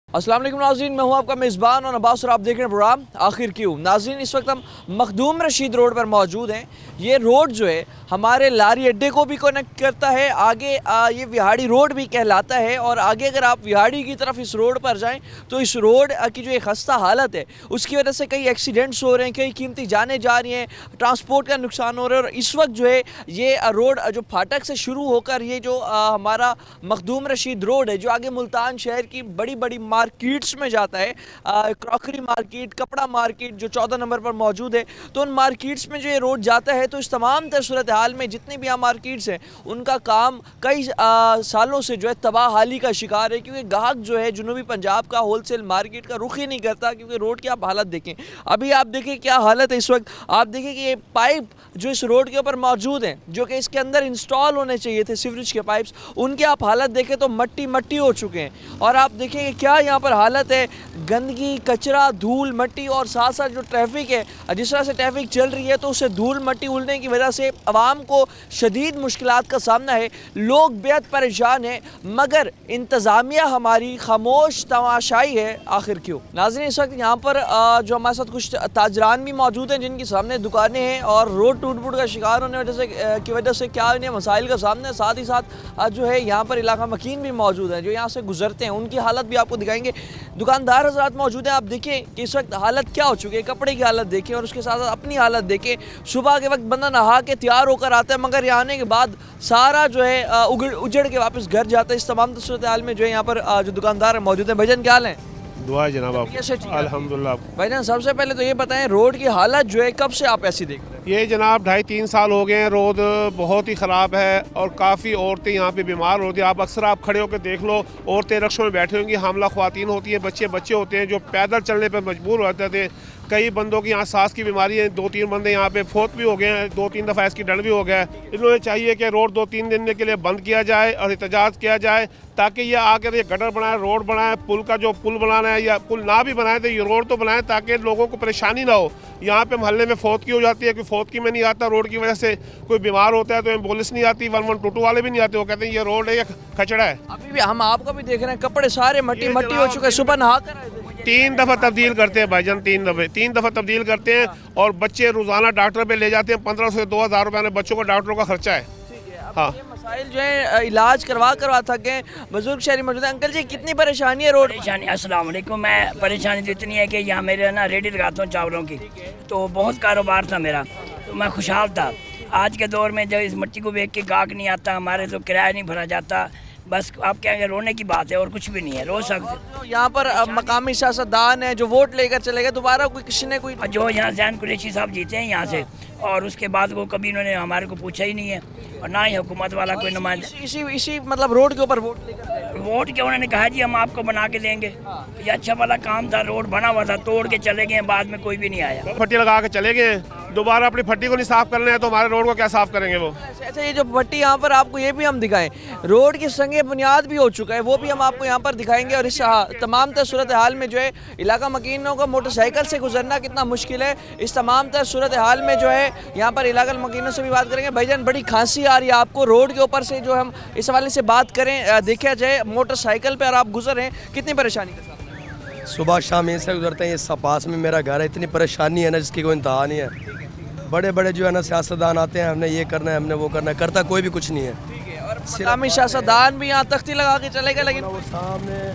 अस्सलाम वालेकुम नाज़रीन, मैं हूं आपका मेज़बान और अब्बास और आप देख रहे हैं प्रोग्राम आखिर क्यों। नाज़रीन, इस वक्त हम मखदूम रशीद रोड पर मौजूद हैं। ये रोड जो है हमारे लारी अड्डे को भी कनेक्ट करता है, आगे ये विहाड़ी रोड भी कहलाता है। और आगे अगर आप विहाड़ी की तरफ इस रोड पर जाएं तो इस रोड की जो ये खस्ता हालत है उसकी वजह से कई एक्सीडेंट्स हो रहे हैं, कई कीमती जानें जा रही हैं, ट्रांसपोर्ट का नुकसान हो रहा है। और इस वक्त जो है ये रोड जो फाटक से शुरू होकर ये जो हमारा मखदूम रशीद रोड है जो आगे मुल्तान शहर की बड़ी बड़ी मार्केट्स में जाता है, क्रॉकरी मार्केट, कपड़ा मार्केट जो 14 नंबर पर मौजूद है, तो उन मार्केट्स में जो ये रोड जाता है तो इस तमाम तर सूरत हाल में जितनी भी यहाँ मार्केट्स हैं उनका काम कई सालों से जो है तबाह हाली का शिकार है, क्योंकि गाहक जो है जुनूबी पंजाब का होलसेल मार्केट का रुख ही नहीं करता। क्योंकि रोड की आप हालत देखें, अभी आप देखें क्या हालत है इस वक्त। आप देखें कि ये पाइप जो इस रोड के ऊपर मौजूद हैं जो कि इसके अंदर इंस्टॉल होने चाहिए थे, सीवरेज के पाइप्स, उनकी आप हालत देखें तो मट्टी मट्टी हो चुके हैं। और आप देखें क्या यहाँ पर हालत है, गंदगी, कचरा, धूल, मट्टी और साथ साथ जो ट्रैफिक है, जिस तरह से ट्रैफिक चल रही है तो उससे धूल मट्टी उड़ने की वजह से आवाम को शदीद मुश्किलात का सामना है। लोग बेहद परेशान हैं, मगर इंतज़ामिया हमारी खामोश तमाशाई है। आखिर क्यों नाज़रीन, इस वक्त यहाँ पर जो हमारे साथ कुछ ताजरान भी मौजूद हैं जिनके सामने दुकानें हैं और रोड टूट फूट का शिकार होने की वजह से क्या इन्हें मसाइल का सामना है। साथ ही साथ जो है यहाँ पर इलाका मकीन भी मौजूद हैं जो यहाँ से गुजरते हैं, उनकी हालत भी आपको दिखाएंगे। दुकानदार हज़रात मौजूद हैं, आप देखें कि इस वक्त हालत क्या हो चुकी है, कपड़े की हालत देखें और उसके साथ साथ अपनी हालत देखें। सुबह के वक्त बंदा नहा के तैयार होकर आता है, मगर यहाँ आने के बाद सारा जो है उजड़ के वापस घर जाता है। इस तमाम सूरत हाल में जो है यहाँ पर जो दुकानदार मौजूद हैं, भाईजान क्या हाल है? दुआ है जनाब आप। अल्हम्दुलिल्लाह। भाईजान सबसे पहले तो ये बताएं रोड की हालत जो है कब से आप ऐसी देख रहे हैं? ये जनाब 2.5-3 साल हो गए हैं, रोड बहुत ही ख़राब है और काफ़ी औरतें यहाँ पे बीमार होती हैं। आप अक्सर आप खड़े होकर देख लो, औरतें रक्शों में बैठी होंगी, हामला ख्वातीन होती हैं, बच्चे होते हैं जो पैदल चलने पर मजबूर होते थे। कई बंदों की यहाँ सांस की बीमारी है, 2-3 बंदे यहाँ पे फोत भी हो गए हैं, 2-3 दफ़ा एक्सीडेंट भी हो गया है। इन्होंने चाहिए कि रोड 2-3 दिन के लिए बंद किया जाए और एहतजाज किया जाए ताकि ये आकर ये गटर बनाए, रोड बनाए, पुल का जो पुल बनाना है या पुल ना भी बनाए तो ये रोड तो बनाए ताकि लोगों को परेशानी ना हो। यहाँ पे मोहल्ले में फौत की हो जाती है, कोई फौत की में नहीं आता रोड की वजह से, कोई बीमार होता है तो एम्बुलेंस नहीं आती, 112 वाले भी नहीं आते, वो कहते हैं ये रोड है या खचड़ा है। अभी भी हम आपको भी देख रहे हैं, कपड़े सारे मट्टी मट्टी हो चुके हैं, सुबह नहा कर 3 दफ़ा तब्दील करते हैं भाईजान, 3 दफ़ा तब्दील करते हैं और बच्चे रोज़ाना डॉक्टर पे ले जाते हैं। 1500 से 2000 रुपये बच्चों को डॉक्टरों का खर्चा है। हाँ, मसाइल जो है इलाज करवा थके। बुजुर्ग शहरी मौजूद है। अंकल जी कितनी परेशानी है रोड? परेशानी, अस्सलाम वालेकुम। मैं परेशानी तो इतनी है कि यहाँ मेरे ना रेडी लगाता हूँ चावलों की, तो बहुत कारोबार था मेरा, तो मैं खुशहाल था। आज के दौर में जब इस मिट्टी को देख के गाहक नहीं आता, हमारे तो किराया नहीं भरा जाता, बस आप क्या रोने की बात है और कुछ भी नहीं है। रो सकते यहाँ पर मकामी सियासतदान है जो वोट लेकर चले गए, दोबारा कोई किसी ने कोई जो यहाँ जैन कुरैशी साहब जीते हैं यहाँ से, और उसके बाद वो कभी इन्होंने हमारे को पूछा ही नहीं है और ना ही हुकूमत वाला कोई नुमाइंदा। इसी मतलब रोड के ऊपर वोट के उन्होंने कहा जी हम आपको बना के देंगे। ये अच्छा वाला काम था, रोड बना हुआ था, तोड़ के चले गए, बाद में कोई भी नहीं आया। फट्टी लगा के चले गए, दोबारा अपनी फट्टी को नहीं साफ करना है तो हमारे रोड को क्या साफ करेंगे वो। अच्छा, ये जो भट्टी यहाँ पर आपको ये भी हम दिखाएं, रोड की संगे बुनियाद भी हो चुका है, वो भी हम आपको यहाँ पर दिखाएंगे। और इस तमाम तर सूरत हाल में जो है इलाका मकीनों को मोटरसाइकिल से गुजरना कितना मुश्किल है, इस तमाम तर सूरत हाल में जो है यहाँ पर इलाका मकीनों से भी बात करेंगे। भाईजान बड़ी खांसी आ रही है आपको रोड के ऊपर से, जो हम इस हवाले से बात करें, देखा जाए मोटरसाइकिल पर आप गुजर रहे हैं, कितनी परेशानी के साथ? सुबह शाम यहीं से गुजरते हैं, ये पास में मेरा घर है, इतनी परेशानी है ना जिसकी कोई इंतहा नहीं है। बड़े बड़े जो है ना सियासतदान आते हैं, हमने ये करना है, हमने वो करना है, करता कोई भी कुछ नहीं है। और मकामी सियासतदान भी यहाँ तख्ती लगा के चले गए, लेकिन वो सामने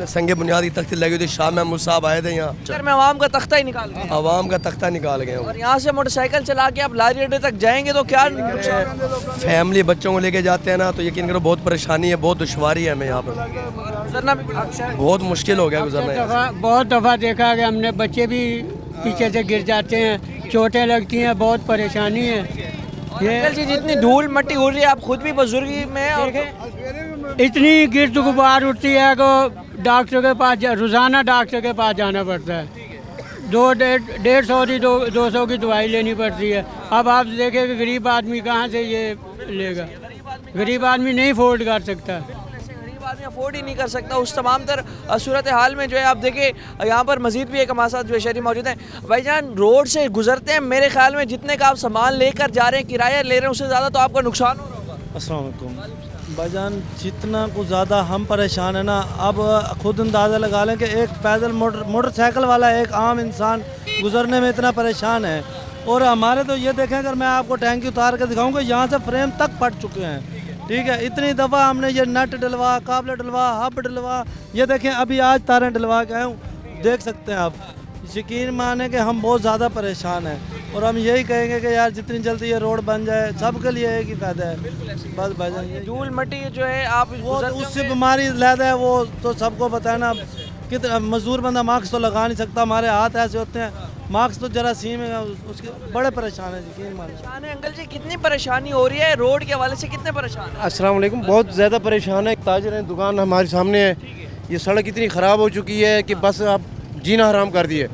संगे बुनियादी तख्ती लगी थी। शाह महमूद साहब आए थे यहाँ, में आवाम का तख्ता ही निकाल गए, आवाम का तख्ता निकाल गए। और यहाँ से मोटरसाइकिल चला के आप लारी अड्डे तक जाएंगे तो क्या फैमिली बच्चों को लेके जाते हैं ना तो यकीन करो बहुत परेशानी है, बहुत दुश्वारी है हमें यहाँ पर, गुजरना भी बहुत मुश्किल हो गया गुजरना। बहुत दफ़ा देखा कि हमने बच्चे भी पीछे से गिर जाते हैं, चोटें लगती हैं, बहुत परेशानी है। अंकल जी जितनी धूल मट्टी उड़ रही है, आप खुद भी बुजुर्गी में इतनी गिरद गुबार उठती है कि डॉक्टर के पास रोज़ाना डॉक्टर के पास जाना पड़ता है, 150 की 200 की दवाई लेनी पड़ती है। अब आप देखें कि गरीब आदमी कहाँ से ये लेगा, गरीब आदमी नहीं अफोर्ड कर सकता, आदमी अफोर्ड ही नहीं कर सकता। उस तमाम तर सूरत हाल में जो है आप देखिए यहाँ पर मजीद भी एक हमारे साथ जो शहरी मौजूद हैं। भाईजान रोड से गुजरते हैं, मेरे ख्याल में जितने का आप सामान लेकर जा रहे हैं, किराया ले रहे हैं, उससे ज़्यादा तो आपका नुकसान हो रहा होगा। अस्सलाम वालेकुम। भाईजान जितना कुछ ज़्यादा हम परेशान है ना, अब खुद अंदाज़ा लगा लें कि एक पैदल मोटरसाइकिल वाला एक आम इंसान गुजरने में इतना परेशान है। और हमारे तो ये देखें, अगर मैं आपको टैंकी उतार कर दिखाऊंगा, यहाँ से फ्रेम तक फट चुके हैं। ठीक है, इतनी दफ़ा हमने ये नट डलवा, काबले डलवा, हब डलवा, ये देखें अभी आज तारें डलवा के आए हूँ, देख सकते हैं आप। यकीन माने कि हम बहुत ज़्यादा परेशान हैं और हम यही कहेंगे कि यार जितनी जल्दी ये रोड बन जाए सबके लिए एक ही फ़ायदा है। बस भाईजान धूल मिट्टी जो है आप वो गुजरते उससे होंगे। बीमारी लैदा है, वो तो सबको पता है ना। कितना मजदूर बंदा मास्क तो लगा नहीं सकता, हमारे हाथ ऐसे होते हैं, मास्क तो जरासीम है, उसके बड़े परेशान है। यकीन माने परेशान है अंकल जी, कितनी परेशानी हो रही है रोड के हवाले से, कितने परेशान हैं? अस्सलाम वालेकुम। बहुत ज़्यादा परेशान है। ताजर है, दुकान हमारे सामने है। ये सड़क इतनी ख़राब हो चुकी है कि बस अब जीना हराम कर दिए।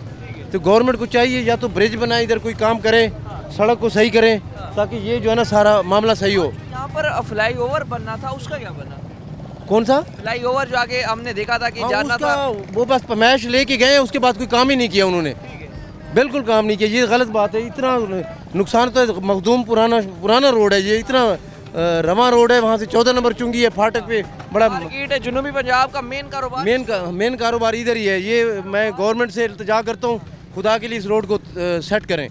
तो गवर्नमेंट को चाहिए या तो ब्रिज बनाए, इधर कोई काम करे, सड़क को सही करें, ताकि ये जो है ना सारा मामला सही हो। यहाँ पर फ्लाई ओवर बनना था, उसका क्या बना? कौन सा फ्लाई ओवर जो आगे हमने देखा था कि हाँ, जाना उसका था। वो बस पमैश लेके गए, उसके बाद कोई काम ही नहीं किया उन्होंने। बिल्कुल काम नहीं किया, ये गलत बात है। इतना नुकसान तो मखदूम पुराना रोड है, ये इतना रवा रोड है। वहाँ से 14 नंबर चुंगी है, फाटक पे बड़ा मार्केट है, जुनूबी पंजाब का मेन कारोबार। मेन कारोबार इधर ही है। ये मैं गवर्नमेंट से इल्तिजा करता हूँ, खुदा के लिए इस रोड को सेट करें।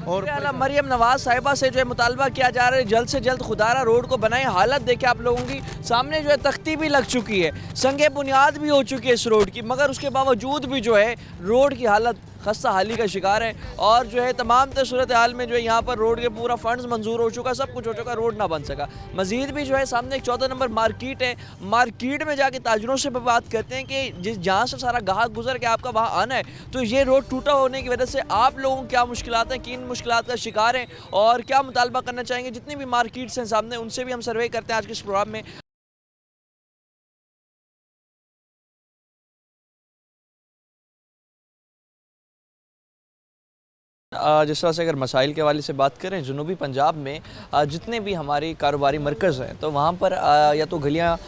और मरियम नवाज साहिबा से जो है मुतालबा किया जा रहा है जल्द से जल्द खुदारा रोड को बनाए। हालत देखे आप लोगों की, सामने जो है तख्ती भी लग चुकी है, संगे बुनियाद भी हो चुकी है इस रोड की, मगर उसके बावजूद भी जो है रोड की हालत खस्ता हाली का शिकार है। और जो है तमाम सूरत हाल में जो है यहाँ पर रोड के पूरा फंड्स मंजूर हो चुका, सब कुछ हो चुका, रोड ना बन सका। मजीद भी जो है सामने एक 14 नंबर मार्केट है, मार्केट में जाके ताजरों से बात करते हैं कि जहाँ से सारा गाहक गुजर के आपका वहाँ आना है, तो ये रोड टूटा होने की वजह से आप लोगों को क्या मुश्किलात हैं, किन मुश्किलात का शिकार हैं और क्या मुतालबा करना चाहेंगे। जितनी भी मार्केट्स हैं सामने, उनसे भी हम सर्वे करते हैं आज के इस प्रोग्राम में। जिस तरह से अगर मसाइल के हवाले से बात करें, जुनूबी पंजाब में जितने भी हमारे कारोबारी मरकज़ हैं, तो वहाँ पर या तो गलियाँ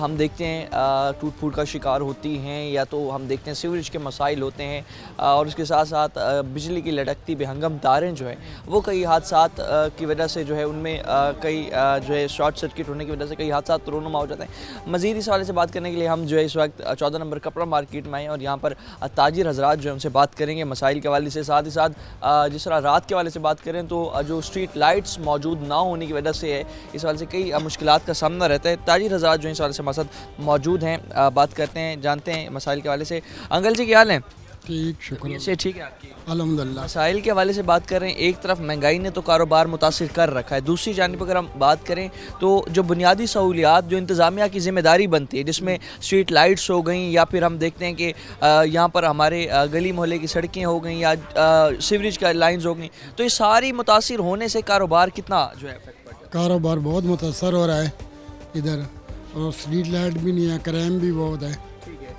हम देखते हैं टूट फूट का शिकार होती हैं, या तो हम देखते हैं सीवरेज के मसाइल होते हैं, और उसके साथ साथ बिजली की लटकती बेहंगम तारें जो हैं वो कई हादसात की वजह से जो है उनमें कई जो है शॉर्ट सर्किट होने की वजह से कई हादसात रोनुमा हो जाते हैं। मज़ीद इस हवाले से बात करने के लिए हम जो है इस वक्त 14 नंबर कपड़ा मार्केट में आए और यहाँ पर ताजिर हजरात जो है उनसे बात करेंगे मसाइल के हवाले से। साथ ही साथ जिस तरह रात के हवाले से बात करें तो जो स्ट्रीट लाइट्स मौजूद ना होने की वजह से है, इस हवाले से कई मुश्किलात का सामना रहता है। ताजिर हज़रात जो इस हवाले से हमारे साथ मौजूद हैं, बात करते हैं, जानते हैं मसाइल के हवाले से। अंकल जी क्या हाल है? ठीक, शुक्र से ठीक है आपकी? अल्हम्दुलिल्लाह। मसाइल के हवाले से बात करें, एक तरफ महंगाई ने तो कारोबार मुतासिर कर रखा है, दूसरी जानिब अगर हम बात करें तो जो बुनियादी सहूलियात जो इंतज़ामिया की ज़िम्मेदारी बनती है, जिसमें स्ट्रीट लाइट्स हो गई, या फिर हम देखते हैं कि यहाँ पर हमारे गली मोहल्ले की सड़कें हो गई, या सीवरेज का लाइन्स हो गई, तो ये सारी मुतासिर होने से कारोबार कितना जो है इफेक्ट पड़ता है? कारोबार बहुत मुतासर हो रहा है इधर, और स्ट्रीट लाइट भी नहीं है, क्राइम भी बहुत है।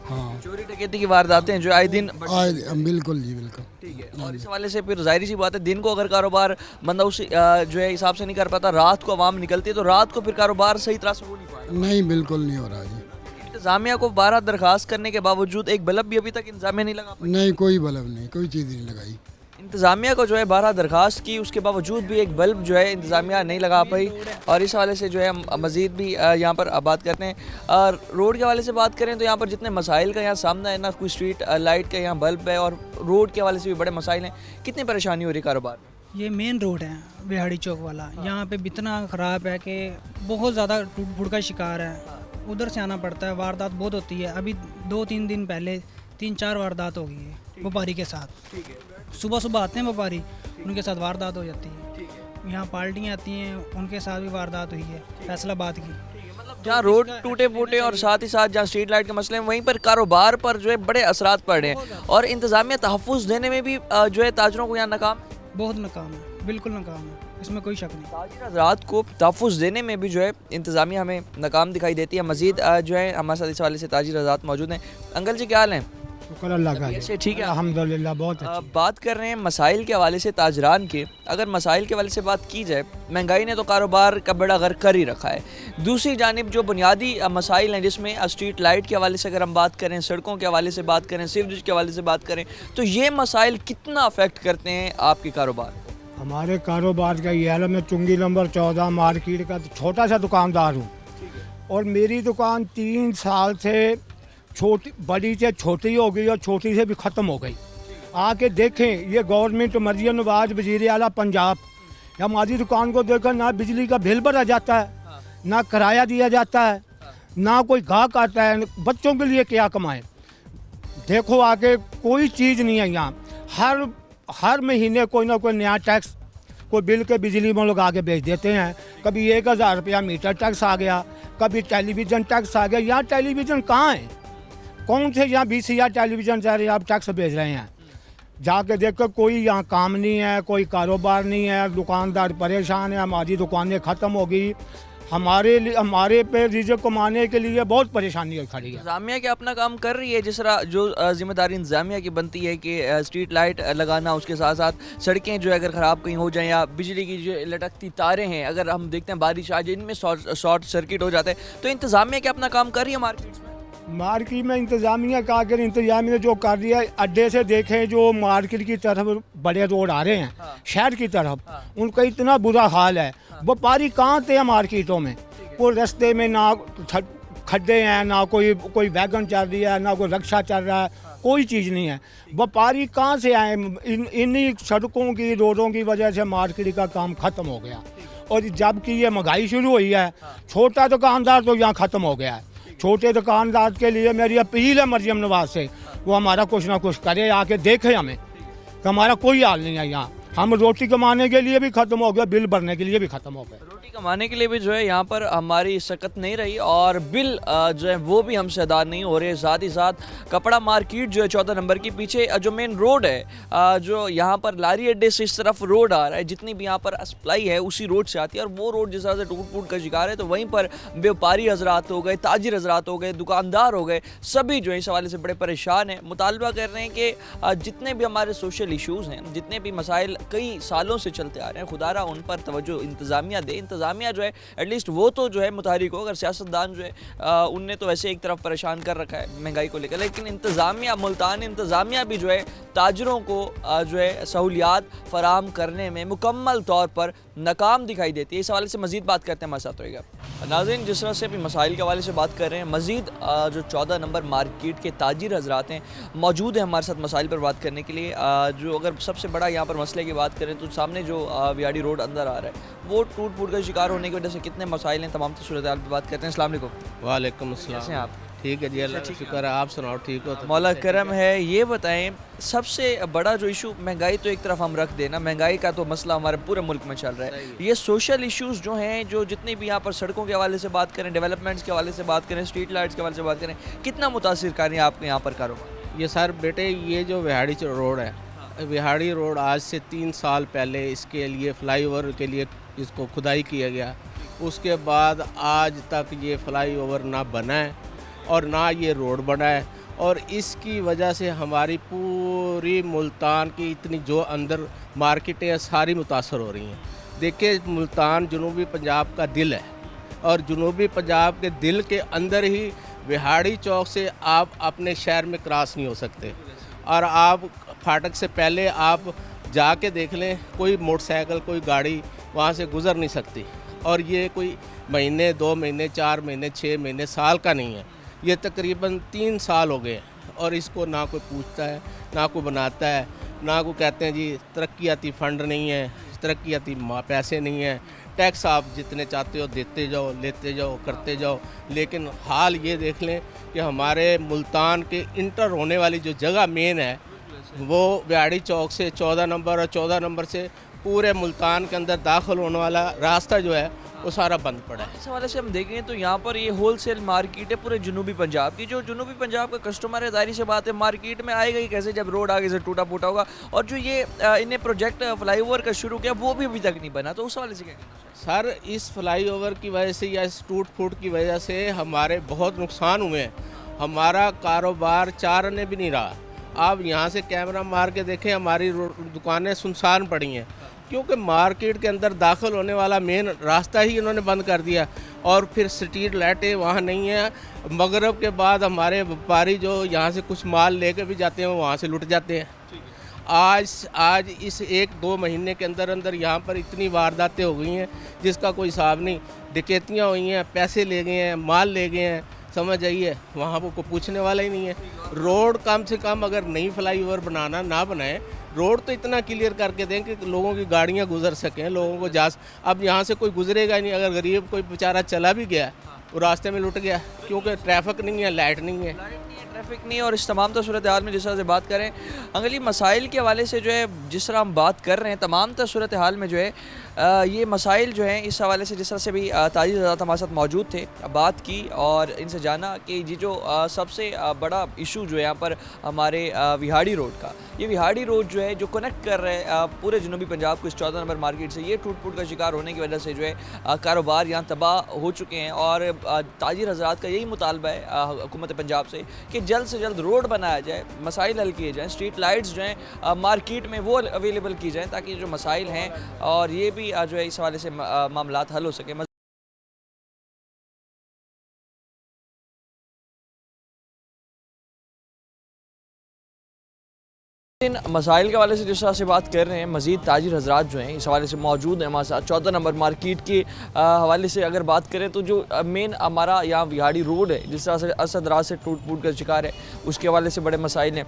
हाँ, चोरी डकैती की वारदातें जो आए दिन बिल्कुल जी, बिल्कुल। ठीक है, और इस हवाले से फिर जाहिर सी बात है, दिन को अगर कारोबार बंदा उस जो है हिसाब से नहीं कर पाता, रात को आवाम निकलती है, तो रात को फिर कारोबार सही तरह से हो नहीं पाएगा। नहीं, बिल्कुल नहीं हो रहा जी। इंतजामिया को 12 दरखास्त करने के बावजूद एक बल्ब भी अभी तक इंतजामिया नहीं लगा पाई। नहीं, कोई बल्ब नहीं, कोई चीज़ नहीं लगाई। इंतज़ामिया को जो है 12 दरखास्त की, उसके बावजूद भी एक बल्ब जो है इंतज़ामिया नहीं लगा पाई। और इस हवाले से जो है हम मज़ीद भी यहाँ पर बात करते हैं। और रोड के हवाले से बात करें तो यहाँ पर जितने मसाइल का यहाँ सामना है ना, कोई स्ट्रीट लाइट का यहाँ बल्ब है, और रोड के हवाले से भी बड़े मसाइल हैं। कितनी परेशानी हो रही है कारोबार में? ये मेन रोड है बिहाड़ी चौक वाला, यहाँ पे इतना ख़राब है कि बहुत ज़्यादा टूट फूट का शिकार है, उधर से आना पड़ता है, वारदात बहुत होती है। अभी 2-3 दिन पहले 3-4 वारदात हो गई है व्यापारी के साथ। सुबह सुबह आते हैं व्यापारी, उनके साथ वारदात हो जाती है। यहाँ पार्टियाँ आती हैं, उनके साथ भी वारदात हुई है फैसलाबाद की। जहाँ रोड टूटे फूटे और साथ ही साथ जहाँ स्ट्रीट लाइट के मसले हैं, वहीं पर कारोबार पर जो है बड़े असरात पड़ रहे हैं, और इंतज़ामिया तहफ़्फ़ुज़ देने में भी जो है ताजरों को यहाँ नाकाम, बहुत नाकाम है, बिल्कुल नाकाम है, इसमें कोई शक नहीं। ताजिर हज़रात को तहफ़्फ़ुज़ देने में भी जो है इंतज़ामिया हमें नाकाम दिखाई देती है। मज़ीद जो है हमारे साथ इस हवाले से ताजिर हज़रात मौजूद हैं। अंकल जी क्या हाल हैं? शुक्र अल्लाह का। ऐसे ठीक है, अल्हम्दुलिल्लाह, बहुत अच्छी। बात कर रहे हैं मसाइल के हवाले से ताजरान के। अगर मसाइल के हवाले से बात की जाए, महंगाई ने तो कारोबार का बड़ा गर्क कर ही रखा है। दूसरी जानिब जो बुनियादी मसाइल हैं, जिसमें स्ट्रीट लाइट के हवाले से अगर हम बात करें, सड़कों के हवाले से बात करें, सीवरेज के हवाले से बात करें, तो ये मसाइल कितना अफेक्ट करते हैं आपके कारोबार को? हमारे कारोबार का ये हाल है, मैं चुंगी नंबर 14 मार्केट का छोटा सा दुकानदार हूँ। और मेरी दुकान 3 साल से छोटी बड़ी से छोटी हो गई और छोटी से भी ख़त्म हो गई। आके देखें, ये गवर्नमेंट मरियम नवाज वज़ीर आला पंजाब, हमारी दुकान को देखकर ना बिजली का बिल भरा जाता है, ना किराया दिया जाता है, ना कोई गाहक आता है। बच्चों के लिए क्या कमाएं? देखो आगे कोई चीज़ नहीं है यहाँ। हर महीने कोई ना कोई नया टैक्स, कोई बिल के बिजली में लगा के बेच देते हैं। कभी 1000 रुपया मीटर टैक्स आ गया, कभी टेलीविज़न टैक्स आ गया। यहाँ टेलीविज़न कहाँ है? कौन से यहाँ 20,000 टेलीविज़न जा रहे हैं, आप टैक्स भेज रहे हैं? जाके देखो कोई यहाँ काम नहीं है, कोई कारोबार नहीं है, दुकानदार परेशान है, हमारी दुकानें ख़त्म हो गई। हमारे पे रिज़्क कमाने के लिए बहुत परेशानी खड़ी है। इंतज़ामिया क्या अपना काम कर रही है जिस तरह जो जिम्मेदारी इंतज़ामिया की बनती है कि स्ट्रीट लाइट लगाना, उसके साथ साथ सड़कें जो है अगर ख़राब कहीं हो जाएं या बिजली की जो लटकती तारें हैं, अगर हम देखते हैं बारिश आ जाए इनमें शॉर्ट सर्किट हो जाता है, तो इंतज़ामिया क्या अपना काम कर रही है मार्केट्स में? मार्केट में इंतज़ामिया का अगर इंतज़ामिया जो कर रही है, अड्डे से देखें जो मार्केट की तरफ बड़े रोड आ रहे हैं, शहर की तरफ, उनका इतना बुरा हाल है। व्यापारी कहाँ थे मार्केटों में? कोई रास्ते में ना खड्डे हैं, ना कोई वैगन चल रही है, ना कोई रिक्शा चल रहा है, कोई चीज़ नहीं है। व्यापारी कहाँ से आए? इन्हीं सड़कों की, रोडों की वजह से मार्केट का काम ख़त्म हो गया। और जबकि ये महंगाई शुरू हुई है, छोटा दुकानदार तो यहाँ ख़त्म हो गया है। छोटे दुकानदार के लिए मेरी अपील है मरियम नवाज से, वो हमारा कुछ ना कुछ करे, आके देखे हमें कि हमारा कोई हाल नहीं है यहाँ। हम रोटी कमाने के लिए भी ख़त्म हो गए, बिल भरने के लिए भी ख़त्म हो गए। रोटी कमाने के लिए भी जो है यहाँ पर हमारी सकत नहीं रही और बिल जो है वो भी हमसे अदा नहीं हो रहे। साथ ही साथ कपड़ा मार्केट जो है 14 नंबर की पीछे जो मेन रोड है, जो यहाँ पर लारी अड्डे से इस तरफ रोड आ रहा है, जितनी भी यहाँ पर सप्लाई है उसी रोड से आती है और वो रोड जिस तरह से टूट फूट का शिकार है, तो वहीं पर व्यापारी हजरात हो गए, ताजिर हजरात हो गए, दुकानदार हो गए, सभी जो है इस हवाले से बड़े परेशान हैं। मुतालबा कर रहे हैं कि जितने भी हमारे सोशल इशूज़ हैं, जितने भी मसाइल कई सालों से चलते आ रहे हैं, खुदारा उन पर तवज्जो इंतज़ामिया दे। इंतज़ामिया जो है एटलीस्ट वो तो जो है मुतहरिक हो। अगर सियासतदान जो है उनने तो वैसे एक तरफ परेशान कर रखा है महंगाई को लेकर, लेकिन इंतज़ामिया, मुल्तान इंतज़ामिया भी जो है ताजरों को जो है सहूलियात फराम करने में मुकम्मल तौर पर नाकाम दिखाई देती है। इस हवाले से मज़ीद बात करते हैं, हमारे साथ होएगा नाज़रीन। जिस तरह से अभी मसाइल के हवाले से बात कर रहे हैं, मज़ीद जो 14 नंबर मार्केट के ताजिर हजरात हैं मौजूद हैं हमारे साथ मसाइल पर बात करने के लिए। जो अगर सबसे बड़ा यहाँ पर मसले की बात करें तो सामने जो वियाड़ी रोड अंदर आ रहा है वो टूट फूट का शिकार होने की वजह से कितने मसाइल हैं, तमाम सूरत हाल पर बात करते हैं। अस्सलाम वालेकुम। वालेकुम अस्सलाम। कैसे हैं आप? ठीक है जी, अल्लाह का शुक्र है। आप सुनाओ, ठीक हो? मौला करम है। ये बताएं सबसे बड़ा जो इशू, महंगाई तो एक तरफ हम रख देना, महंगाई का तो मसला हमारे पूरे मुल्क में चल रहा है, ये सोशल इश्यूज़ जो हैं, जो जितने भी यहाँ पर सड़कों के हवाले से बात करें, डेवलपमेंट्स के हवाले से बात करें, स्ट्रीट लाइट्स के हवाले से बात करें, कितना मुतासिर कारी है आपके यहाँ पर कारोबार? ये सर बेटे, ये जो विहाड़ी रोड है, विहाड़ी रोड आज से 3 साल पहले इसके लिए फ्लाईओवर के लिए इसको खुदाई किया गया। उसके बाद आज तक ये फ्लाईओवर ना बना है और ना ये रोड बना है, और इसकी वजह से हमारी पूरी मुल्तान की इतनी जो अंदर मार्केटें हैं सारी मुतासर हो रही हैं। देखिए, मुल्तान जनूबी पंजाब का दिल है और जनूबी पंजाब के दिल के अंदर ही विहाड़ी चौक से आप अपने शहर में क्रॉस नहीं हो सकते, और आप फाटक से पहले आप जाके देख लें, कोई मोटरसाइकिल, कोई गाड़ी वहाँ से गुज़र नहीं सकती। और ये कोई महीने, 2 महीने, 4 महीने, 6 महीने, साल का नहीं है, ये तकरीबन 3 साल हो गए और इसको ना कोई पूछता है, ना कोई बनाता है, ना कोई कहते हैं जी तरक्याती फ़ंड नहीं है, तरक्याती पैसे नहीं हैं, टैक्स आप जितने चाहते हो देते जाओ, लेते जाओ, करते जाओ। लेकिन हाल ये देख लें कि हमारे मुल्तान के इंटर होने वाली जो जगह मेन है वो विहाड़ी चौक से 14 नंबर और 14 नंबर से पूरे मुल्तान के अंदर दाखिल होने वाला रास्ता जो है वो सारा बंद पड़ा है। इस हवाले से हम देखें तो यहाँ पर ये होलसेल मार्केट है पूरे जनूबी पंजाब की। जो जनूबी पंजाब का कस्टमर है, जाहिर सी बात है मार्केट में आएगा ही कैसे जब रोड आगे से टूटा फूटा होगा। और जो ये इन्हें प्रोजेक्ट फ्लाईओवर का शुरू किया वो भी अभी तक नहीं बना, तो उस हवाले से क्या कहना सर? इस फ्लाईओवर की वजह से या इस टूट फूट की वजह से हमारे बहुत नुकसान हुए हैं। हमारा कारोबार 4 आने भी नहीं रहा। आप यहाँ से कैमरा मार के देखें, हमारी दुकानें सुनसान पड़ी हैं क्योंकि मार्केट के अंदर दाखिल होने वाला मेन रास्ता ही इन्होंने बंद कर दिया। और फिर स्ट्रीट लाइटें वहाँ नहीं है। मगरिब के बाद हमारे व्यापारी जो यहाँ से कुछ माल लेकर भी जाते हैं वो वहाँ से लुट जाते हैं। आज इस 1-2 महीने के अंदर अंदर यहाँ पर इतनी वारदातें हो गई हैं जिसका कोई हिसाब नहीं। डकैतियाँ हुई हैं, पैसे ले गए हैं, माल ले गए हैं, समझ आइए वहाँ पर कोई पूछने वाला ही नहीं है। रोड कम से कम अगर नहीं फ्लाईओवर बनाना ना बनाए, रोड तो इतना क्लियर करके दें कि लोगों की गाड़ियाँ गुजर सकें, लोगों को जा। अब यहाँ से कोई गुजरेगा ही नहीं। अगर गरीब कोई बेचारा चला भी गया वो रास्ते में लुट गया, क्योंकि ट्रैफिक नहीं है, लाइट नहीं है, ट्रैफिक नहीं है। और इस तमाम सूरत हाल में जिस तरह से बात करें अंगली मसाइल के हवाले से जो है, जिस तरह हम बात कर रहे हैं तमाम सूरत हाल में जो है ये मसाइल जो हैं इस हवाले से जिस तरह से भी ताजिर हज़रात हमारे साथ मौजूद थे, बात की और इनसे जाना कि ये जो सबसे बड़ा इशू जो है यहाँ पर हमारे विहाड़ी रोड का, ये विहाड़ी रोड जो है जो कनेक्ट कर रहे हैं पूरे जनूबी पंजाब को इस 14 नंबर मार्केट से, ये टूट फूट का शिकार होने की वजह से जो है कारोबार यहाँ तबाह हो चुके हैं। और ताजिर हज़रात का यही मुतालबा है हुकूमत पंजाब से कि जल्द से जल्द रोड बनाया जाए, मसाइल हल किए जाएँ, स्ट्रीट लाइट्स जो हैं मार्केट में वो अवेलेबल की जाएँ ताकि जो मसाइल हैं और ये भी जो है इस हवाले से मामलात हल हो सके। इन मसाइल के हवाले से जिस तरह से बात कर रहे हैं, मज़ीद ताजिर हज़रात जो हैं इस हवाले से मौजूद हैं हमारे साथ। 14 नंबर मार्केट के हवाले से अगर बात करें तो जो मेन हमारा यहाँ विहाड़ी रोड है जिस तरह से असद रात से टूट फूट का शिकार है, उसके हवाले से बड़े मसाइल हैं।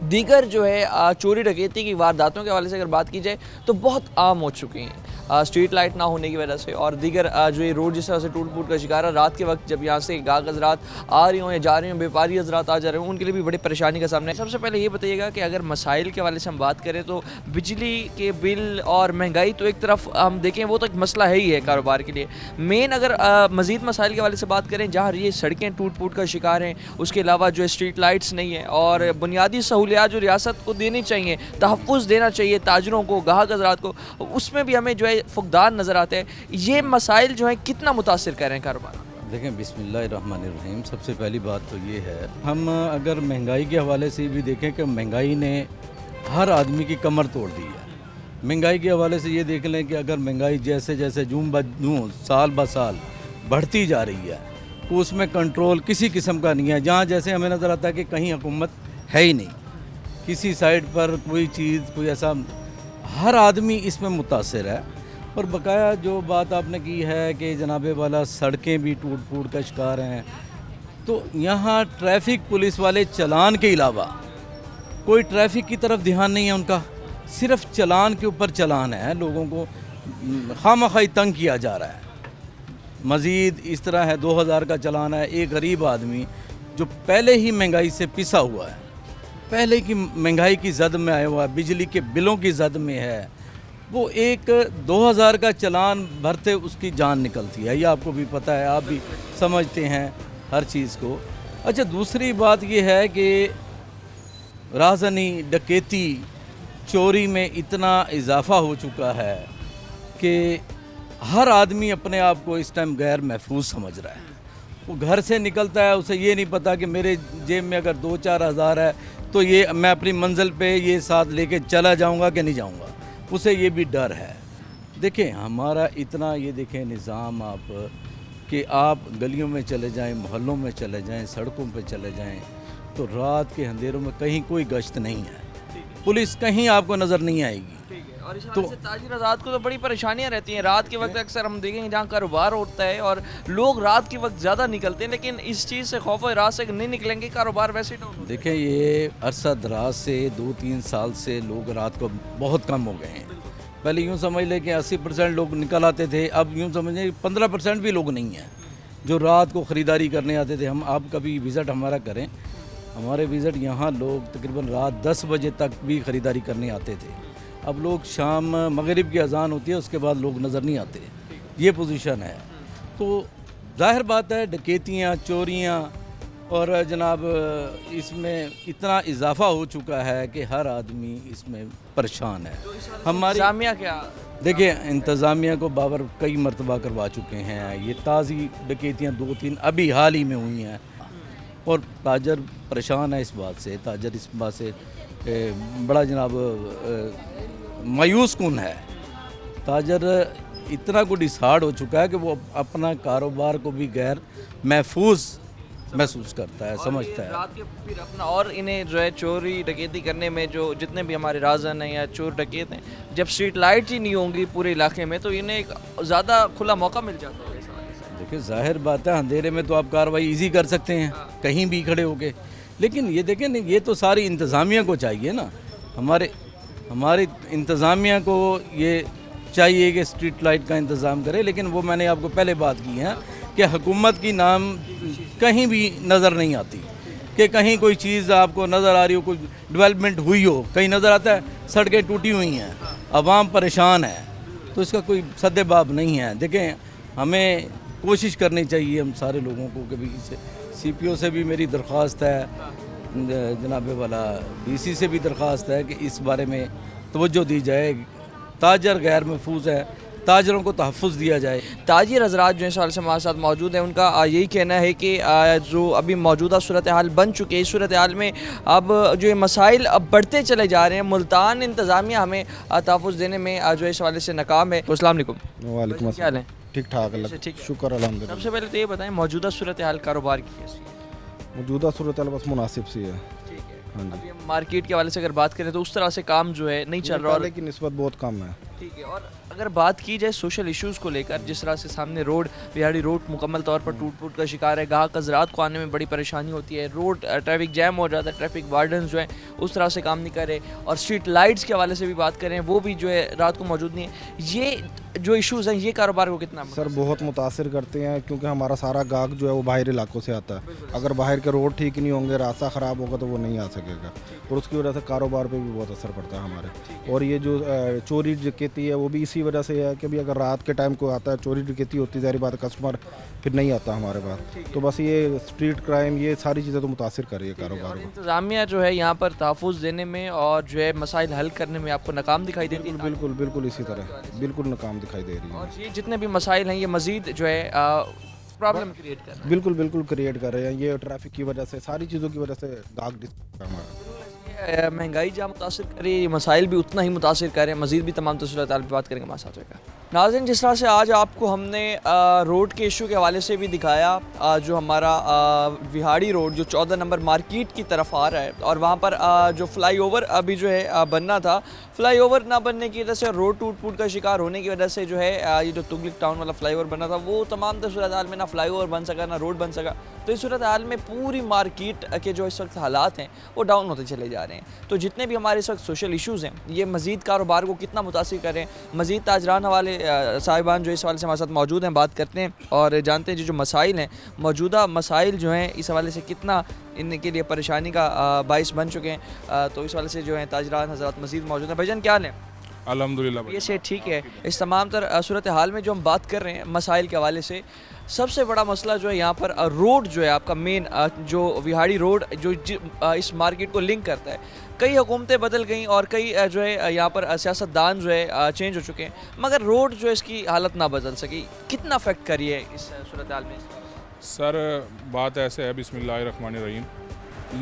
दीगर जो है चोरी डकैती की वारदातों के हवाले से अगर बात की जाए तो बहुत आम हो चुकी हैं स्ट्रीट लाइट ना होने की वजह से। और दीगर जो ये रोड जिस तरह से टूट फूट का शिकार है, रात के वक्त जब यहाँ से गाहक हज़रात आ रही हों या जा रही हों, व्यापारी हज़रात आ जा रहे हों, उनके लिए भी बड़ी परेशानी का सामना है। सबसे पहले ये बताइएगा कि अगर मसाइल के हवाले से हम बात करें तो बिजली के बिल और महंगाई तो एक तरफ हम देखें वो तो एक मसला है ही है कारोबार के लिए। मेन अगर मज़ीद मसाइल के हवाले से बात करें जहाँ ये सड़कें टूट फूट का शिकार हैं, उसके अलावा जो है स्ट्रीट लाइट्स नहीं है और बुनियादी सहूलियात जो रियासत को देनी चाहिए, तहफ़्फ़ुज़ देना चाहिए ताजरों को, गाहक हज़रात को, उसमें भी हमें जो है फुक़दान नज़र आते हैं। ये मसाइल जो हैं कितना मुतासिर कर रहे हैं कारोबार? देखें, बिस्मिल्लाहिर्रहमानिर्रहीम, सबसे पहली बात तो ये है, हम अगर महंगाई के हवाले से भी देखें कि महंगाई ने हर आदमी की कमर तोड़ दी है। महंगाई के हवाले से ये देख लें कि अगर महंगाई जैसे जैसे जून ब जून साल ब साल बढ़ती जा रही है तो उसमें कंट्रोल किसी किस्म का नहीं है। जहाँ जैसे हमें नज़र आता है कि कहीं हुकूमत है ही नहीं, किसी साइड पर कोई चीज़ कोई ऐसा, हर आदमी इसमें मुतासिर है। और बकाया जो बात आपने की है कि जनाबे वाला सड़कें भी टूट फूट का शिकार हैं, तो यहाँ ट्रैफिक पुलिस वाले चलान के अलावा कोई ट्रैफिक की तरफ ध्यान नहीं है उनका, सिर्फ चलान के ऊपर चलान है। लोगों को खामखाई तंग किया जा रहा है। मज़ीद इस तरह है, 2000 का चलान है, एक गरीब आदमी जो पहले ही महंगाई से पिसा हुआ है, पहले की महंगाई की जद में आया हुआ है, बिजली के बिलों की जद में है, वो एक 2000 का चलान भरते उसकी जान निकलती है। ये आपको भी पता है, आप भी समझते हैं हर चीज़ को। अच्छा, दूसरी बात ये है कि राजनी, डकैती, चोरी में इतना इजाफ़ा हो चुका है कि हर आदमी अपने आप को इस टाइम गैर महफूज समझ रहा है। वो घर से निकलता है, उसे ये नहीं पता कि मेरे जेब में अगर 2-4 हज़ार है तो ये मैं अपनी मंजिल पे ये साथ लेके चला जाऊंगा कि नहीं जाऊंगा, उसे ये भी डर है। देखें, हमारा इतना ये देखें निज़ाम आप कि आप गलियों में चले जाएं, मोहल्लों में चले जाएं, सड़कों पे चले जाएं, तो रात के अंधेरों में कहीं कोई गश्त नहीं है, पुलिस कहीं आपको नज़र नहीं आएगी। और इस हवाले से ताजिर हज़रात को तो बड़ी परेशानियां रहती हैं। रात के वक्त अक्सर हम देखेंगे जहाँ कारोबार होता है और लोग रात के वक्त ज़्यादा निकलते हैं, लेकिन इस चीज़ से खौफ है रात से नहीं निकलेंगे, कारोबार वैसे डाउन होता है। देखें, ये अरसा दराज से 2-3 साल से लोग रात को बहुत कम हो गए हैं। पहले यूँ समझ लें कि 80% लोग निकल आते थे, अब यूँ समझें 15% भी लोग नहीं हैं जो रात को ख़रीदारी करने आते थे। हम आप कभी विज़िट हमारा करें, हमारे विज़िट यहाँ लोग तकरीबन रात 10 बजे तक भी ख़रीदारी करने आते थे। अब लोग शाम मगरिब की अजान होती है उसके बाद लोग नज़र नहीं आते, ये पोजीशन है। तो जाहिर बात है डकैतियाँ, चोरियाँ और जनाब इसमें इतना इजाफ़ा हो चुका है कि हर आदमी इसमें परेशान है। हमारी इंतज़ामिया क्या? देखिए, इंतज़ामिया को बाबर कई मरतबा करवा चुके हैं। ये ताज़ी डकैतियाँ 2-3 अभी हाल ही में हुई हैं और ताजर परेशान है इस बात से, ताजर इस बात से बड़ा जनाब मायूस कुन है। ताजर इतना को डिसहार्ड हो चुका है कि वो अपना कारोबार को भी गैर महफूज महसूस करता है, समझता है। रात के फिर अपना और इन्हें जो है चोरी डकैती करने में जो जितने भी हमारे राजन हैं या चोर डकैत हैं, जब स्ट्रीट लाइट ही नहीं होंगी पूरे इलाके में तो इन्हें एक ज़्यादा खुला मौका मिल जाता है। देखिए जाहिर बात है अंधेरे में तो आप कार्रवाई इजी कर सकते हैं कहीं भी खड़े होके, लेकिन ये देखें नहीं, ये तो सारी इंतज़ामिया को चाहिए ना, हमारे इंतज़ामिया को ये चाहिए कि स्ट्रीट लाइट का इंतज़ाम करे। लेकिन वो मैंने आपको पहले बात की है कि हुकूमत की नाम कहीं भी नज़र नहीं आती, कि कहीं कोई चीज़ आपको नज़र आ रही हो, कोई डेवलपमेंट हुई हो, कहीं नज़र आता है सड़कें टूटी हुई हैं, आवाम परेशान है, तो इसका कोई सद्देबाब नहीं है। देखें हमें कोशिश करनी चाहिए हम सारे लोगों को कि भाई CPO से भी मेरी दरख्वास्त है, जनाब वाला DC से भी दरख्वास्त है कि इस बारे में तवज्जो दी जाए। ताजर गैर महफूज है, ताजरों को तहफ़्फ़ुज़ दिया जाए। ताजिर हज़रात जो इस सवाल से हमारे साथ मौजूद हैं, उनका यही कहना है कि जो अभी मौजूदा सूरत हाल बन चुकी है, इस सूरत हाल में अब जो ये मसाइल अब बढ़ते चले जा रहे हैं, मुल्तान इंतज़ामिया हमें तहफ़्फ़ुज़ देने में जो इस हवाले से नाकाम है। अस्सलाम वालेकुम। वालेकुम क्या हाल है? ठीक ठाक अल्लाह ठीक है। शुक्र अल्हम्दुलिल्लाह। सबसे पहले तो ये बताएं मौजूदा सूरत हाल कारोबार की कैसी है? मौजूदा सूरत हाल बस मुनासिब सी है। ठीक है। हाँ जी। अभी हम मार्केट के हवाले से अगर बात करें तो उस तरह से काम जो है नहीं चल रहा, और लेकिन निस्बत बहुत कम है। ठीक है। और अगर बात की जाए सोशल इश्यूज़ को लेकर, जिस तरह से सामने रोड बिहाड़ी रोड मुकम्मल तौर पर टूट फूट का शिकार है, गाहक हज़रात को आने में बड़ी परेशानी होती है, रोड ट्रैफिक जैम हो जाता है, ट्रैफिक वार्डन जो है उस तरह से काम नहीं कर रहे, और स्ट्रीट लाइट्स के हवाले से भी बात करें वो भी जो है रात को मौजूद नहीं है। ये जो इश्यूज़ हैं ये कारोबार को कितना सर बहुत मुतासिर करते हैं, क्योंकि हमारा सारा गाहक जो है वो बाहरी इलाकों से आता है। अगर बाहर के रोड ठीक नहीं होंगे, रास्ता ख़राब होगा तो वो नहीं आ सकेगा, और उसकी वजह से कारोबार पे भी बहुत असर पड़ता है हमारे। और ये जो चोरी डकैती है वो भी इसी वजह से है कि भी अगर रात के टाइम को आता है चोरी डकैती होती है, ज़ाहिर बात है कस्टमर फिर नहीं आता हमारे पास। तो बस ये स्ट्रीट क्राइम ये सारी चीज़ें तो मुतासिर कर रही है कारोबार को। इंतज़ामिया जो है यहाँ पर तहफ़्फ़ुज़ देने में और जो है मसाइल हल करने में आपको नाकाम दिखाई देती है? बिल्कुल बिल्कुल इसी तरह बिल्कुल नाकाम दिखाई दे रही है। और ये जितने भी मसाइल हैं ये मज़ीद जो है प्रॉब्लम क्रिएट कर रहे हैं। बिल्कुल क्रिएट कर रहे हैं, ये ट्रैफिक की वजह से, सारी चीज़ों की वजह से गाहक डिस्टर्ब हमारा। महंगाई जहाँ मुतासिर कर रही है, ये मसाइल भी उतना ही मुतासिर कर रहे हैं। मज़ीद भी तमाम तफ़सीलात पर बात करेंगे हमारे साथ होगा। नाज़रीन, जिस तरह से आज आपको हमने रोड के इशू के हवाले से भी दिखाया, जो हमारा विहाड़ी रोड जो 14 नंबर मार्केट की तरफ आ रहा है, और वहाँ पर जो फ्लाईओवर अभी जो है बनना था, फ्लाईओवर ना बनने की वजह से, रोड टूट फूट का शिकार होने की वजह से जो है ये जो तुगलक टाउन वाला फ्लाईओवर बनना था वो तमाम सूरत हाल में ना फ्लाईओवर बन सका ना रोड बन सका। तो इस सूरत हाल में पूरी मार्केट के जो इस वक्त हालात हैं वो डाउन होते चले जा रहे हैं। तो जितने भी हमारे इस वक्त सोशल इश्यूज़ हैं ये मज़ीद कारोबार को कितना मुतासिर कर रहे हैं। मज़ीद ताजरान हवाले साहिबान जो इस हवाले से हमारे साथ मौजूद हैं, बात करते हैं और जानते हैं जो मसाइल हैं, मौजूदा मसाइल जो हैं इस हवाले से कितना इनके लिए परेशानी का बाइस बन चुके हैं। तो इस हवाले से जो है ताजरान हज़रात मज़ीद मौजूद हैं। भाईजान क्या हाल है? अल्हम्दुलिल्लाह ये से ठीक है। इस तमाम सूरत हाल में जो हम बात कर रहे हैं मसाइल के हवाले से, सबसे बड़ा मसला जो है यहाँ पर रोड जो है आपका मेन जो विहाड़ी रोड जो इस मार्केट को लिंक करता है, कई हुकूमतें बदल गई और कई जो है यहाँ पर सियासतदान जो है चेंज हो चुके हैं, मगर रोड जो है इसकी हालत ना बदल सकी। कितना अफेक्ट करी है इस सूरत हाल में? सर बात ऐसे है, बिस्मिल्लाहिर्रहमानिर्रहीम,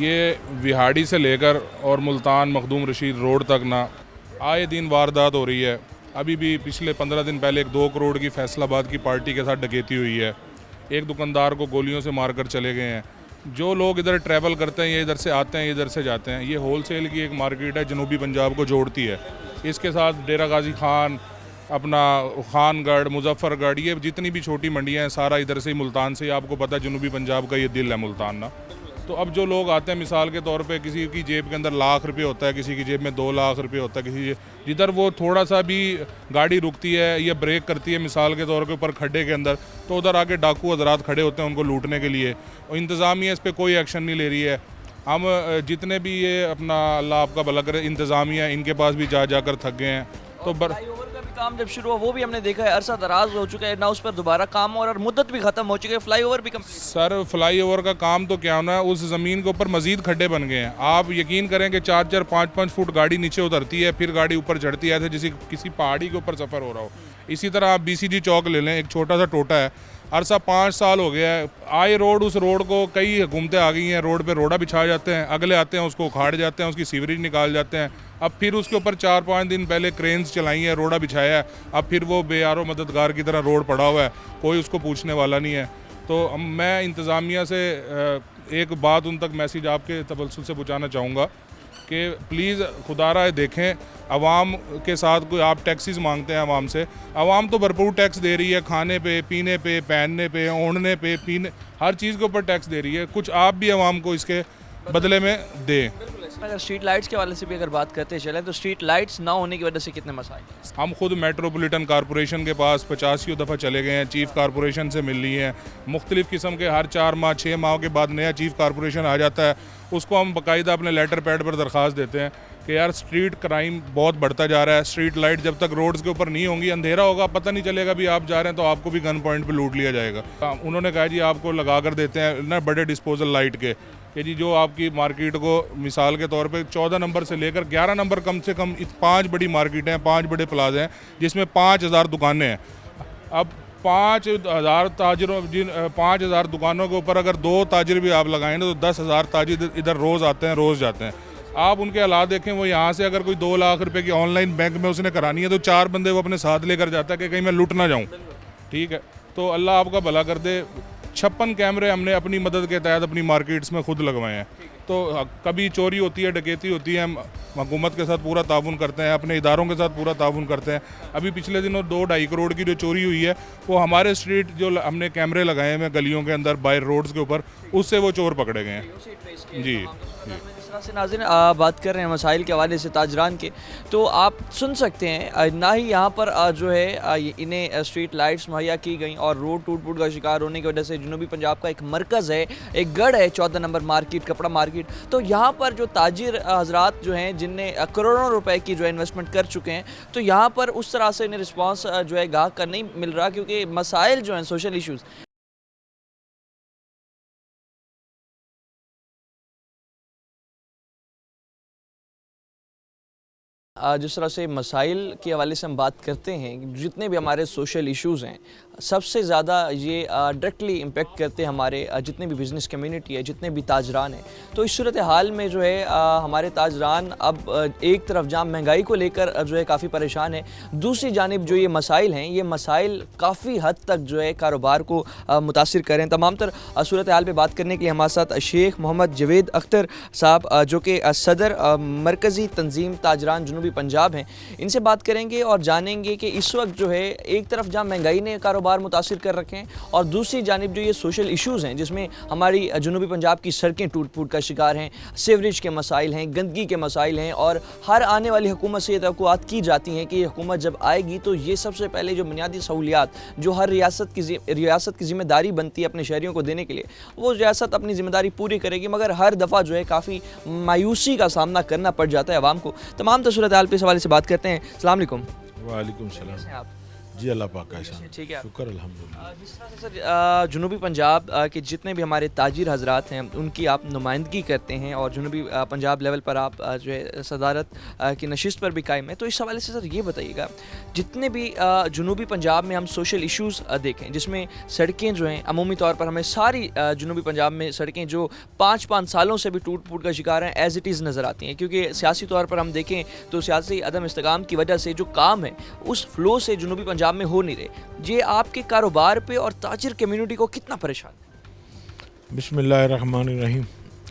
ये विहाड़ी से लेकर और मुल्तान मखदूम रशीद रोड तक ना आए दिन वारदात हो रही है। अभी भी पिछले 15 दिन पहले एक 2 करोड़ की फैसलाबाद की पार्टी के साथ डकैती हुई है। एक दुकानदार को गोलियों से मारकर चले गए हैं। जो लोग इधर ट्रैवल करते हैं, ये इधर से आते हैं, इधर से जाते हैं। ये होलसेल की एक मार्केट है, जनूबी पंजाब को जोड़ती है। इसके साथ डेरा गाजी खान, अपना खानगढ़, मुजफ्फरगढ़, ये जितनी भी छोटी मंडियाँ हैं सारा इधर से ही, मुल्तान से ही। आपको पता है जनूबी पंजाब का ये दिल है मुल्तान ना। तो अब जो लोग आते हैं, मिसाल के तौर पे किसी की जेब के अंदर लाख रुपए होता है, किसी की जेब में 2 लाख रुपए होता है, किसी जिधर वो थोड़ा सा भी गाड़ी रुकती है या ब्रेक करती है मिसाल के तौर के ऊपर खड्डे के अंदर, तो उधर आके डाकू हजरात खड़े होते हैं उनको लूटने के लिए, और इंतज़ामिया इस पर कोई एक्शन नहीं ले रही है। हम जितने भी ये अपना अल्लाह आपका भला करे इंतज़ामिया, इनके पास भी जा जाकर थक गए हैं। तो फ्लाईओवर का भी काम जब शुरू हुआ वो भी हमने देखा है अरसा दराज हो चुका है ना, उस पर दोबारा काम और मुद्दत भी ख़त्म हो चुकी है, फ्लाईओवर भी सर फ्लाईओवर का काम तो क्या होना है, उस ज़मीन के ऊपर मज़ीद खड्डे बन गए हैं। आप यकीन करें कि 4-4, 5-5 फुट गाड़ी नीचे उतरती है, फिर गाड़ी ऊपर चढ़ती है, ऐसे जैसे किसी पहाड़ी के ऊपर सफ़र हो रहा हो। इसी तरह आप BCG चौक ले लें, एक छोटा सा टोटा है, अरसा 5 साल हो गया है। आए रोड, उस रोड को कई हुकूमतें आ गई हैं, रोड पे रोड़ा बिछा जाते हैं, अगले आते हैं उसको उखाड़ जाते हैं, उसकी सीवरेज निकाल जाते हैं। अब फिर उसके ऊपर 4-5 दिन पहले क्रेन्स चलाई हैं, रोड़ा बिछाया है, अब फिर वो बेयारो मददगार की तरह रोड पड़ा हुआ है, कोई उसको पूछने वाला नहीं है। तो मैं इंतज़ामिया से एक बात उन तक मैसेज आपके तबस्सुल से पहुँचाना चाहूँगा कि प्लीज़ खुदारा देखें, आवाम के साथ कोई आप टैक्सीज मांगते हैं आवाम से, आवाम तो भरपूर टैक्स दे रही है, खाने पे, पीने पे, पहनने पे, ओढ़ने पे, पीने, हर चीज़ के ऊपर टैक्स दे रही है, कुछ आप भी आवाम को इसके बदले में दें। अगर स्ट्रीट लाइट्स के वाले से भी अगर बात करते चलें तो स्ट्रीट लाइट्स ना होने की वजह से कितने मसाइल हैं? हम खुद मेट्रोपॉलिटन कॉरपोरेशन के पास 50 दफ़ा चले गए हैं, चीफ़ कॉरपोरेशन से मिल ली हैं, मुख्तलिफ़ किस्म के हर 4 माह 6 माह के बाद नया चीफ़ कॉरपोरेशन आ जाता है, उसको हम बाकायदा अपने लेटर पैड पर दरख्वास्त देते हैं कि यार स्ट्रीट क्राइम बहुत बढ़ता जा रहा है, स्ट्रीट लाइट जब तक रोड्स के ऊपर नहीं होंगी, अंधेरा होगा, पता नहीं चलेगा भी आप जा रहे हैं तो आपको भी गन पॉइंट पे लूट लिया जाएगा। उन्होंने कहा जी आपको लगा कर देते हैं ना बड़े डिस्पोजल लाइट के, कि जी जो आपकी मार्केट को मिसाल के तौर पे 14 नंबर से लेकर 11 नंबर कम से कम 5 बड़ी मार्केटें हैं, 5 बड़े प्लाजे हैं जिसमें 5000 दुकानें हैं। अब 5000 ताजरों 5000 दुकानों के ऊपर अगर 2 ताजिर भी आप लगाएं तो 10,000 ताजिर इधर रोज़ आते हैं, रोज़ जाते हैं। आप उनके हालात देखें, वो यहाँ से अगर कोई 2 लाख रुपए की ऑनलाइन बैंक में उसने करानी है तो 4 बंदे वो अपने साथ लेकर जाता है कि कहीं मैं लुट ना जाऊँ। ठीक है, तो अल्लाह आपका भला कर दे। 56 कैमरे हमने अपनी मदद के तहत अपनी मार्केट्स में खुद लगवाए हैं, तो कभी चोरी होती है, डकैती होती है, हम हुकूमत के साथ पूरा ताउन करते हैं, अपने इदारों के साथ पूरा ताउन करते हैं। अभी पिछले दिनों 2-2.5 करोड़ की जो चोरी हुई है वो हमारे स्ट्रीट जो हमने कैमरे लगाए हैं गलियों के अंदर बाहर रोड्स के ऊपर, उससे वो चोर पकड़े गए हैं। जी जिस तरह से नाज़रीन बात कर रहे हैं मसाइल के हवाले से ताजरान के, तो आप सुन सकते हैं ना ही यहाँ पर जो है इन्हें स्ट्रीट लाइट्स मुहैया की गई और रोड टूट फूट का शिकार होने की वजह से जनूबी पंजाब का एक मरकज़ है, एक गढ़ है 14 नंबर मार्केट, कपड़ा मार्केट, तो यहाँ पर जो ताजिर हजरात जो हैं जिनने करोड़ों रुपए की जो है इन्वेस्टमेंट कर चुके हैं, तो यहाँ पर उस तरह से इन्हें रिस्पॉन्स जो है गाहक का नहीं मिल रहा, क्योंकि मसाइल जो हैं सोशल इशूज़ जिस तरह से मसाइल के हवाले से हम बात करते हैं, जितने भी हमारे सोशल इश्यूज़ हैं सबसे ज़्यादा ये डायरेक्टली इम्पेक्ट करते हैं हमारे जितने भी बिज़नेस कम्युनिटी है, जितने भी ताजरान हैं। तो इस सूरत हाल में जो है हमारे ताजरान अब एक तरफ जहाँ महंगाई को लेकर जो है काफ़ी परेशान है, दूसरी जानिब जो ये मसाइल हैं, ये मसाइल काफ़ी हद तक जो है कारोबार को मुतासिर करें। तमाम तर सूरत हाल पर बात करने के लिए हमारे साथ शेख मोहम्मद जवेद अख्तर साहब जो कि सदर मरकज़ी तंजीम ताजरान जनूबी पंजाब हैं, इनसे बात करेंगे और जानेंगे कि इस वक्त जो है एक तरफ जहाँ महंगाई ने कारोबार मुतासिर कर रखे हैं और दूसरी जानिब जो ये सोशल इश्यूज़ हैं जिसमें हमारी जनूबी पंजाब की सड़कें टूट फूट का शिकार हैं, सीवरेज के मसाइल हैं, गंदगी के मसाइल हैं, और हर आने वाली हुकूमत से ये तवक्कुआत की जाती हैं कि ये हुकूमत जब आएगी तो ये सबसे पहले जो बुनियादी सहूलियात जो हर रियासत की ज़िम्मेदारी बनती है अपने शहरियों को देने के लिए, वो रियासत अपनी ज़िम्मेदारी पूरी करेगी, मगर हर दफ़ा जो है काफ़ी मायूसी का सामना करना पड़ जाता है आवाम को। तमाम सूरत हाल पे इस हवाले से बात करते हैं। अस्सलाम वालेकुम। वालेकुम सलाम। आप जी अल्लाह पाक का एहसान, ठीक है, शुक्र अल्हम्दुलिल्लाह। जिस तरह से सर जनूबी पंजाब के जितने भी हमारे ताजिर हजरात हैं उनकी आप नुमाइंदगी करते हैं और जनूबी पंजाब लेवल पर आप जो है सदारत की नशिस्त पर भी कायम है, तो इस हवाले से सर ये बताइएगा, जितने भी जनूबी पंजाब में हम सोशल इश्यूज़ देखें जिसमें सड़कें जो हैं अमूमी तौर पर हमें सारी जनूबी पंजाब में सड़कें जो 5-5 सालों से भी टूट फूट का शिकार हैं एज़ इट इज़ नज़र आती हैं, क्योंकि सियासी तौर पर हम देखें तो सियासी अदम इस्तेकाम की वजह से जो काम है उस फ्लो से जनूबी पंजाब में हो नहीं रहे। ये आपके कारोबार पे और ताजिर कम्युनिटी को कितना परेशान है? बिस्मिल्लाहिर्रहमानिर्रहीम।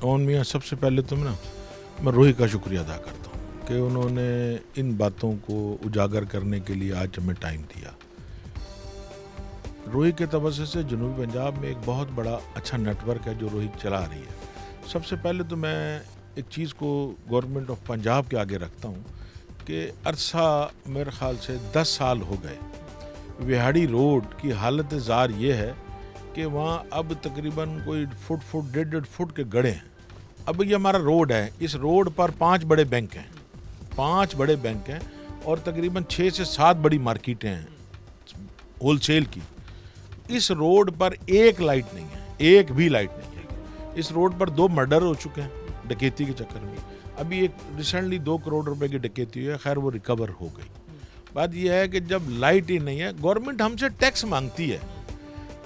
ओन मियाँ, सबसे पहले तो मैं रूही का शुक्रिया अदा करता हूँ कि उन्होंने इन बातों को उजागर करने के लिए आज हमें टाइम दिया। रूही के तवज्जो से जनूबी पंजाब में एक बहुत बड़ा अच्छा नेटवर्क है जो रूही चला रही है। सबसे पहले तो मैं एक चीज़ को गवर्नमेंट ऑफ पंजाब के आगे रखता हूँ कि अरसा मेरे ख्याल से 10 साल हो गए, विहाड़ी रोड की हालत ज़ार ये है कि वहाँ अब तकरीबन कोई फुट 1.5 फुट के गड्ढे हैं। अब ये हमारा रोड है, इस रोड पर 5 बड़े बैंक हैं, 5 बड़े बैंक हैं और तकरीबन 6 से 7 बड़ी मार्केटें हैं होलसेल की। इस रोड पर एक लाइट नहीं है, एक भी लाइट नहीं है। इस रोड पर 2 मर्डर हो चुके हैं डकैती के चक्कर में। अभी एक रिसेंटली 2 करोड़ रुपए की डकैती हुई है, खैर वो रिकवर हो गई। बात यह है कि जब लाइट ही नहीं है, गवर्नमेंट हमसे टैक्स मांगती है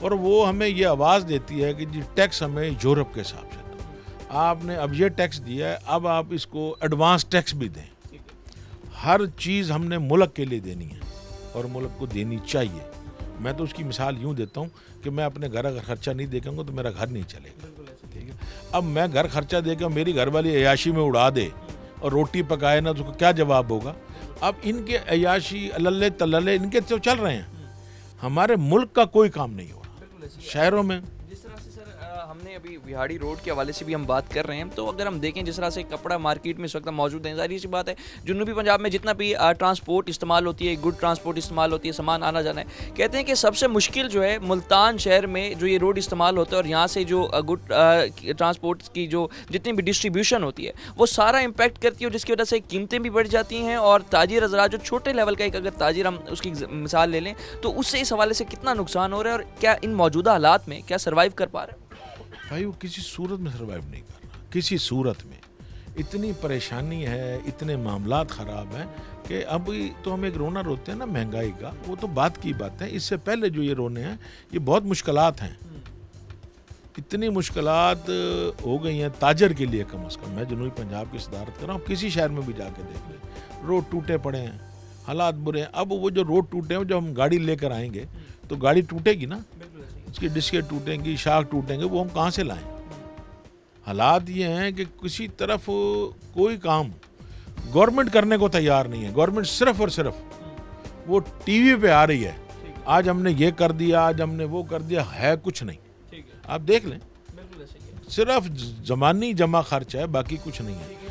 और वो हमें ये आवाज़ देती है कि जी टैक्स हमें यूरोप के हिसाब से दो। आपने अब ये टैक्स दिया है, अब आप इसको एडवांस टैक्स भी दें। हर चीज़ हमने मुल्क के लिए देनी है और मुल्क को देनी चाहिए मैं तो उसकी मिसाल यूँ देता हूँ कि मैं अपने घर अगर खर्चा नहीं देखेंगा तो मेरा घर नहीं चलेगा, ठीक है। अब मैं घर खर्चा देकर मेरी घरवाली अयाशी में उड़ा दे और रोटी पकाए ना, तो क्या जवाब होगा। अब इनके अयाशी अल्ले तल्ले इनके तो चल रहे हैं, हमारे मुल्क का कोई काम नहीं हो रहा शहरों में। जिस तरह से सर हमने अभी विहाड़ी रोड के हवाले से भी हम बात कर रहे हैं, तो अगर हम देखें जिस तरह से कपड़ा मार्केट में इस वक्त मौजूद है, जाहिर सी बात है जुनूबी पंजाब में जितना भी ट्रांसपोर्ट इस्तेमाल होती है, गुड ट्रांसपोर्ट इस्तेमाल होती है, सामान आना जाना है, कहते हैं कि सबसे मुश्किल जो है मुल्तान शहर में जो ये रोड इस्तेमाल होता है और यहाँ से जो गुड ट्रांसपोर्ट की जो जितनी भी डिस्ट्रीब्यूशन होती है वो सारा इम्पैक्ट करती है, जिसकी वजह से कीमतें भी बढ़ जाती हैं। और ताजिर हज़रात जो छोटे लेवल का एक अगर ताजिर हम उसकी मिसाल ले लें तो उससे इस हवाले से कितना नुकसान हो रहा है और क्या इन मौजूदा हालात में क्या सर्वाइव कर पा रहे हैं? भाई वो किसी सूरत में सर्वाइव नहीं कर रहा, किसी सूरत में। इतनी परेशानी है, इतने मामलात ख़राब हैं कि अब तो हम एक रोना रोते हैं ना महंगाई का, वो तो बात की बात है। इससे पहले जो ये रोने हैं ये बहुत मुश्किलात हैं, इतनी मुश्किलात हो गई हैं ताजर के लिए। कम से कम मैं जनूबी पंजाब की सदारत कर रहा हूँ, किसी शहर में भी जाके देख लें, रोड टूटे पड़े हैं, हालात बुरे हैं। अब वो जो रोड टूटे हैं, जब हम गाड़ी लेकर आएंगे तो गाड़ी टूटेगी ना, उसकी डिस्कें टूटेंगी, शाख टूटेंगे, वो हम कहाँ से लाएं। हालात ये हैं कि किसी तरफ कोई काम गवर्नमेंट करने को तैयार नहीं है। गवर्नमेंट सिर्फ और सिर्फ वो टीवी पे आ रही है, आज हमने ये कर दिया, आज हमने वो कर दिया, है कुछ नहीं। आप देख लें, सिर्फ जमानी जमा खर्च है, बाकी कुछ नहीं है।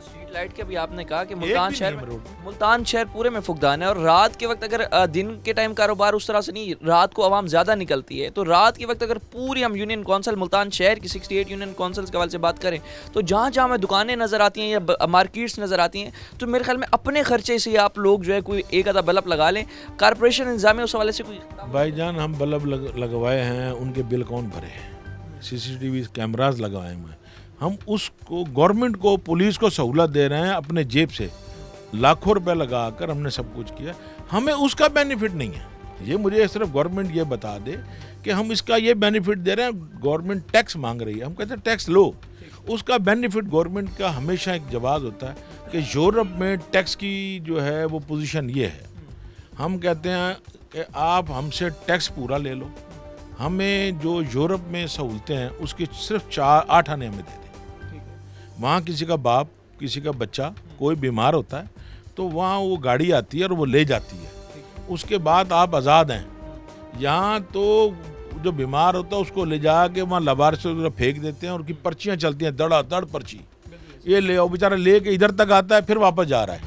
स्ट्रीट लाइट के भी आपने कहा कि मुल्तान शहर पूरे में फुकदान है और रात के वक्त अगर दिन के टाइम कारोबार उस तरह से नहीं, रात को आवाम ज़्यादा निकलती है, तो रात के वक्त अगर पूरी हम यूनियन कौंसिल मुल्तान शहर की 68 यूनियन कौंसिल्स के हवाले से बात करें तो जहाँ जहाँ हमें दुकानें नज़र आती हैं या मार्केट्स नज़र आती हैं, तो मेरे ख्याल में अपने खर्चे से आप लोग जो है कोई एक आधा बल्ब लगा लें। कारपोरेशन इंतजाम उस हवाले से कोई भाईजान हम बल्ब लगवाए हैं, उनके बिल कौन भरे हैं? CCTV कैमराज लगवाए हुए हैं, हम उसको गवर्नमेंट को, पुलिस को सहूलत दे रहे हैं अपने जेब से, लाखों रुपए लगाकर हमने सब कुछ किया, हमें उसका बेनिफिट नहीं है। ये मुझे सिर्फ गवर्नमेंट ये बता दे कि हम इसका ये बेनिफिट दे रहे हैं। गवर्नमेंट टैक्स मांग रही है, हम कहते हैं टैक्स लो, उसका बेनिफिट गवर्नमेंट का हमेशा एक जवाब होता है कि यूरोप में टैक्स की जो है वो पोजीशन ये है। हम कहते हैं कि आप हमसे टैक्स पूरा ले लो, हमें जो यूरोप में सहूलतें हैं उसकी सिर्फ 8 आने हमें दे दें। वहाँ किसी का बाप, किसी का बच्चा कोई बीमार होता है तो वहाँ वो गाड़ी आती है और वो ले जाती है, उसके बाद आप आज़ाद हैं। यहाँ तो जो बीमार होता है उसको ले जाके वहाँ लबार से फेंक देते हैं और उनकी पर्चियाँ चलती हैं, धड़ाधड़ पर्ची, ये ले आओ, बेचारा ले के इधर तक आता है, फिर वापस जा रहा है,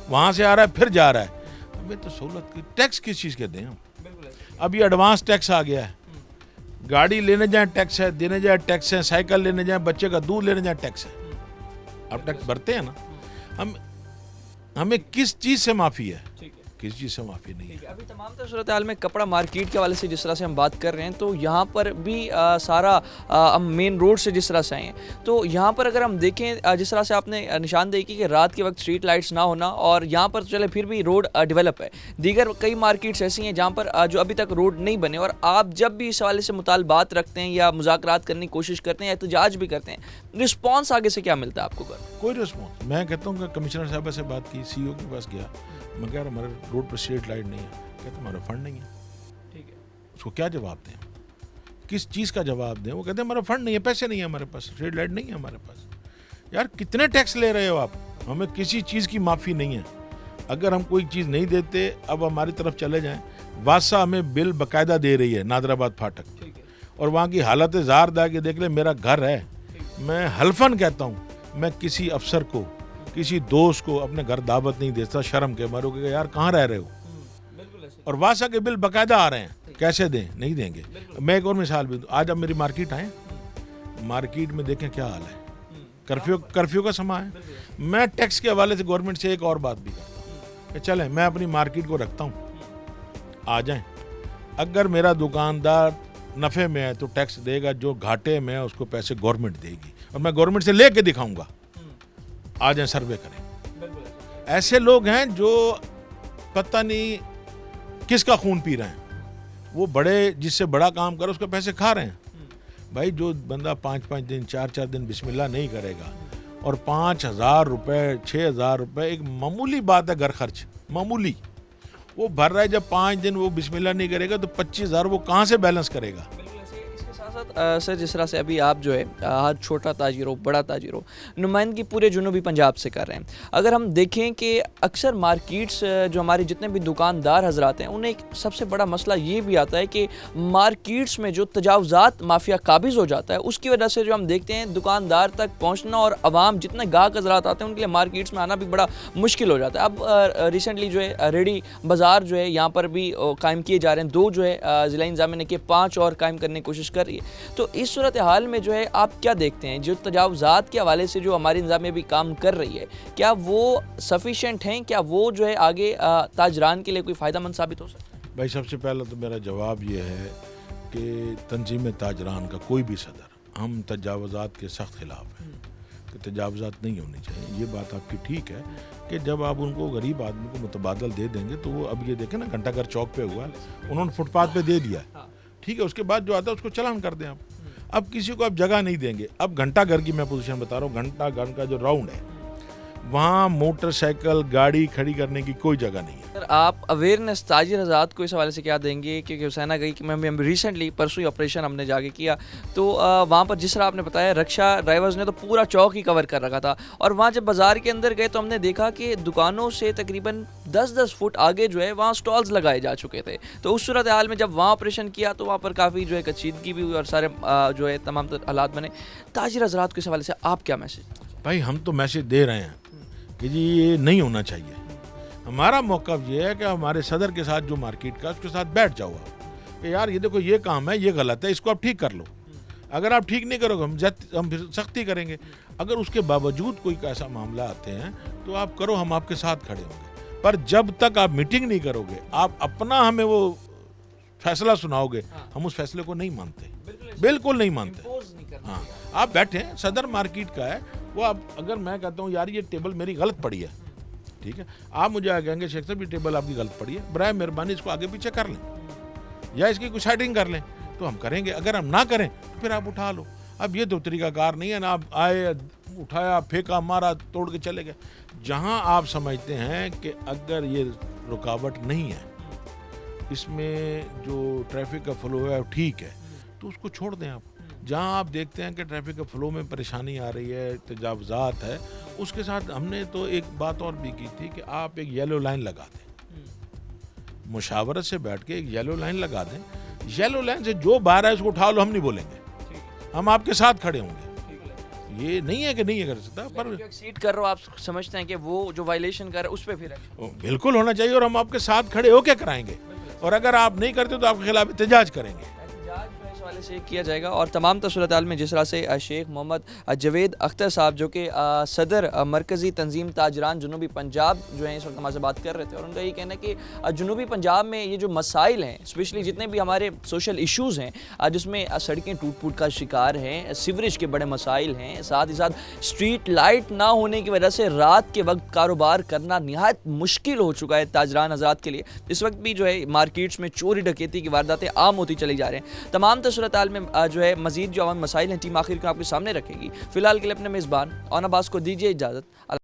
वहाँ से आ रहा है, फिर जा रहा है। अबे तो सहूलत की टैक्स किस चीज़ के दें हम? अब ये एडवांस टैक्स आ गया है, गाड़ी लेने जाए टैक्स है, देने जाए टैक्स है, साइकिल लेने जाए, बच्चे का दूध लेने जाए टैक्स है। आप टैक्स भरते हैं ना, हमें किस चीज़ से माफ़ी है? किस चीज़ से माफ़ी नहीं है। अभी तमाम तो सूरत हाल में कपड़ा मार्केट के हवाले से जिस तरह से हम बात कर रहे हैं, तो यहाँ पर भी सारा हम मेन रोड से जिस तरह से आए हैं, तो यहाँ पर अगर हम देखें जिस तरह से आपने निशानदेही की कि रात के वक्त स्ट्रीट लाइट्स ना होना, और यहाँ पर चले फिर भी रोड डेवलप है, दीगर कई मार्केट्स ऐसी हैं जहाँ पर जो अभी तक रोड नहीं बने, और आप जब भी इस हवाले से मुतालबात रखते हैं या मुज़ाकरात करने की कोशिश करते हैं या एहतजाज भी करते हैं, रिस्पॉन्स आगे से क्या मिलता है आपको? कोई रिस्पॉन्स। मैं कहता हूँ कि कमिश्नर साहब से बात की, CEO के पास गया, मैं कह रहा हमारे रोड पर स्ट्रीट लाइट नहीं है, कहते हमारा फंड नहीं है। ठीक है, उसको क्या जवाब दें, किस चीज़ का जवाब दें? वो कहते हैं हमारा फंड नहीं है, पैसे नहीं है हमारे पास, स्ट्रीट लाइट नहीं है हमारे पास। यार कितने टैक्स ले रहे हो आप? हमें किसी चीज़ की माफ़ी नहीं है। अगर हम कोई चीज़ नहीं देते, अब हमारी तरफ चले जाएं, वासा हमें बिल बाकायदा दे रही है नादराबाद फाटक, और वहाँ की हालत ज़ार दा के देख ले, मेरा घर है, मैं हल्फन कहता हूँ, मैं किसी अफसर को, किसी दोस्त को अपने घर दावत नहीं देता, शर्म के मारो कि यार कहाँ रह रहे हो, और वासा के बिल बाकायदा आ रहे हैं, कैसे दें? नहीं देंगे। मैं एक और मिसाल भी दूँ, आज अब मेरी मार्केट आए, मार्केट में देखें क्या हाल है, कर्फ्यू का समय है। मैं टैक्स के हवाले से गवर्नमेंट से एक और बात भी करता हूँ कि चलें मैं अपनी मार्केट को रखता हूँ, आ जाएं, अगर मेरा दुकानदार नफ़े में है तो टैक्स देगा, जो घाटे में है उसको पैसे गवर्नमेंट देगी, और मैं गवर्नमेंट से ले के दिखाऊँगा, आ जाएं सर्वे करें। ऐसे लोग हैं जो पता नहीं किसका खून पी रहे हैं, वो बड़े जिससे बड़ा काम करे उसके पैसे खा रहे हैं। भाई जो बंदा 5-5 दिन 4-4 दिन बिस्मिल्लाह नहीं करेगा और 5,000 रुपये 6,000 रुपये, एक मामूली बात है घर खर्च, मामूली, वो भर रहा है, जब 5 दिन वो बिस्मिल्लाह नहीं करेगा तो 25,000 वो कहाँ से बैलेंस करेगा। इसके साथ साथ सर जिस तरह से अभी आप जो है हर छोटा ताजिर हो बड़ा ताजिर हो नुमाइंदगी पूरे जुनूबी पंजाब से कर रहे हैं, अगर हम देखें कि अक्सर मार्केट्स जो हमारे जितने भी दुकानदार हजरात हैं उन्हें एक सबसे बड़ा मसला ये भी आता है कि मार्केट्स में जो तजावज़ात माफिया काबिज़ हो जाता है उसकी वजह से जो हम देखते हैं दुकानदार तक पहुँचना और आवाम जितने गाहक हजरात आते हैं उनके लिए मार्केट्स में आना भी बड़ा मुश्किल हो जाता है। अब रिसेंटली जो है रेडी बाज़ार जो है यहाँ पर भी कायम किए जा रहे हैं, 2 जो है ज़िला इंतज़ामिया ने के 5 और कायम करने की कोशिश कर रही है। तो इस सूरत हाल में जो है आप क्या देखते हैं जो तजावज़ात के हवाले से जो हमारी इंतज़ामिया भी काम कर रही है, क्या वो सफिशेंट हैं, क्या वो जो है आगे ताजरान के लिए कोई फ़ायदेमंद साबित हो सकता है? भाई सबसे पहले तो मेरा जवाब ये है कि तंजीम ताजरान का कोई भी सदर, हम तजावज़ात के सख्त खिलाफ हैं कि तजावज़ात नहीं होनी चाहिए। ये बात आपकी ठीक है कि जब आप उनको गरीब आदमी को मुतबादल दे देंगे तो वो, अब ये देखें ना घंटाघर चौक पे हुआ, उन्होंने फुटपाथ पे दे दिया, ठीक है, उसके बाद जो आता है उसको चालान कर दें आप। अब किसी को आप जगह नहीं देंगे। अब घंटाघर की मैं पोजीशन बता रहा हूँ, घंटाघर का जो राउंड है वहाँ मोटरसाइकिल गाड़ी खड़ी करने की कोई जगह नहीं है। सर आप अवेयरनेस ताजिर हज़रात को इस हवाले से क्या देंगे, क्योंकि हुसैना गई कि मैं रिसेंटली परसों ही ऑपरेशन हमने जाके किया तो वहाँ पर जिस तरह आपने बताया रक्षा ड्राइवर्स ने तो पूरा चौक ही कवर कर रखा था, और वहाँ जब बाज़ार के अंदर गए तो हमने देखा कि दुकानों से तकरीबन 10-10 फुट आगे जो है वहाँ स्टॉल्स लगाए जा चुके थे। तो उस सूरत हाल में जब वहाँ ऑपरेशन किया तो वहाँ पर काफ़ी जो है कशीदगी भी हुई और सारे जो है तमाम हालात बने। ताजिर हज़रात को इस हवाले से आप क्या मैसेज? भाई हम तो मैसेज दे रहे हैं कि जी ये नहीं होना चाहिए। हमारा मौक़िफ़ ये है कि हमारे सदर के साथ जो मार्केट का उसके साथ बैठ जाओ आप कि यार ये देखो ये काम है, ये गलत है, इसको आप ठीक कर लो। अगर आप ठीक नहीं करोगे हम फिर सख्ती करेंगे। अगर उसके बावजूद कोई ऐसा मामला आते हैं तो आप करो, हम आपके साथ खड़े होंगे। पर जब तक आप मीटिंग नहीं करोगे, आप अपना हमें वो फैसला सुनाओगे, हम उस फैसले को नहीं मानते, बिल्कुल नहीं मानते। हाँ, आप बैठे, सदर मार्केट का है वो, आप अगर मैं कहता हूँ यार ये टेबल मेरी गलत पड़ी है, ठीक है, आप मुझे आ कहेंगे शेख साहब ये टेबल आपकी गलत पड़ी है, बराए मेहरबानी इसको आगे पीछे कर लें या इसकी कुछ सेटिंग कर लें, तो हम करेंगे। अगर हम ना करें तो फिर आप उठा लो। अब ये तो तरीकाकार नहीं है ना, आप आए उठाया फेंका मारा तोड़ के चले गए। जहाँ आप समझते हैं कि अगर ये रुकावट नहीं है, इसमें जो ट्रैफिक का फ्लो है ठीक है, तो उसको छोड़ दें आप। जहाँ आप देखते हैं कि ट्रैफिक के फ्लो में परेशानी आ रही है, तजावज़ात है, उसके साथ हमने तो एक बात और भी की थी कि आप एक येलो लाइन लगा दें, मुशावरत से बैठ के एक येलो लाइन लगा दें। येलो लाइन से जो बाहर है उसको उठा लो, हम नहीं बोलेंगे, हम आपके साथ खड़े होंगे। ये नहीं है कि नहीं कर सकता, पर एक्सीड कर रहे हो, आप समझते हैं कि वो जो वायलेशन कर रहे हैं उस पर फिर बिल्कुल होना चाहिए और हम आपके साथ खड़े होकर कराएंगे, और अगर आप नहीं करते तो आपके खिलाफ एहतजाज करेंगे से किया जाएगा। और तमाम सूरत-ए-हाल में जिस तरह से शेख मोहम्मद जवेद अख्तर साहब जो कि सदर मरकज़ी तंजीम ताजरान जुनूबी पंजाब जो हैं इस वक्त हमारे से बात कर रहे थे, और उनका ये कहना है कि जुनूबी पंजाब में ये जो मसाइल हैं, स्पेशली जितने भी हमारे सोशल इशूज़ हैं जिसमें सड़कें टूट फूट का शिकार हैं, सीवरेज के बड़े मसाइल हैं, साथ ही साथ स्ट्रीट लाइट ना होने की वजह से रात के वक्त कारोबार करना निहायत मुश्किल हो चुका है ताजरान हज़रात के लिए। इस वक्त भी जो है मार्केट्स में चोरी डकैती की वारदातें आम होती चली जा रहे हैं। तमाम सूरत हाल में जो है मजीद जो अवामी मसाइल हैं टीम आखिर को आपके सामने रखेगी। फिलहाल के लिए अपने मेज़बान ऑन अब्बास को दीजिए इजाज़त।